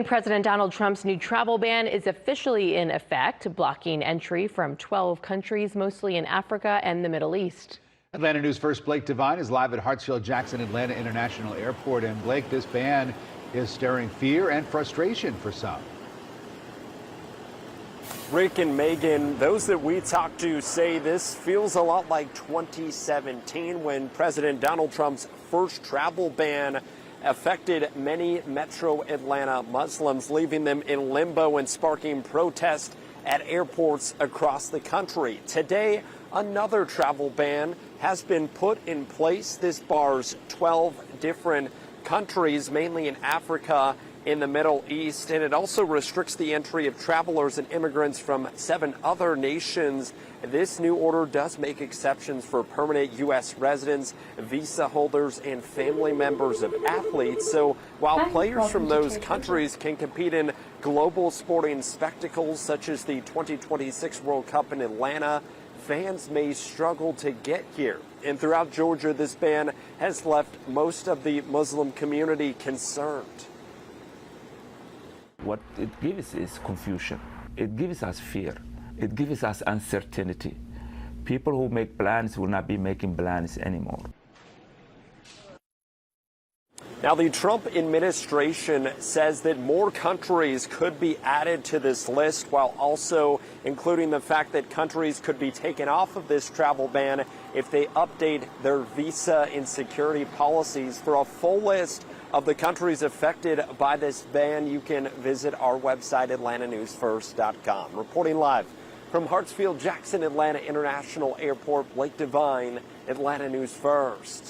President Donald Trump's new travel ban is officially in effect, blocking entry from 12 countries, mostly in Africa and the Middle East. Atlanta News First Blake Devine is live at Hartsfield-Jackson Atlanta International Airport. And Blake, this ban is stirring fear and frustration for some. Rick and Megan, those that we talked to say this feels a lot like 2017 when President Donald Trump's first travel ban affected many metro Atlanta Muslims, leaving them in limbo and sparking protests at airports across the country. Today, another travel ban has been put in place. This bars 12 different countries, mainly in Africa, in the Middle East, and it also restricts the entry of travelers and immigrants from 7 other nations. This new order does make exceptions for permanent U.S. residents, visa holders, and family members of athletes. So while players from those countries can compete in global sporting spectacles such as the 2026 World Cup in Atlanta, fans may struggle to get here. And throughout Georgia, this ban has left most of the Muslim community concerned. What it gives is confusion. It gives us fear. It gives us uncertainty. People who make plans will not be making plans anymore. Now, the Trump administration says that more countries could be added to this list, while also including the fact that countries could be taken off of this travel ban if they update their visa and security policies. For a full list of the countries affected by this ban, you can visit our website, atlantanewsfirst.com. Reporting live from Hartsfield-Jackson Atlanta International Airport, Blake Devine, Atlanta News First.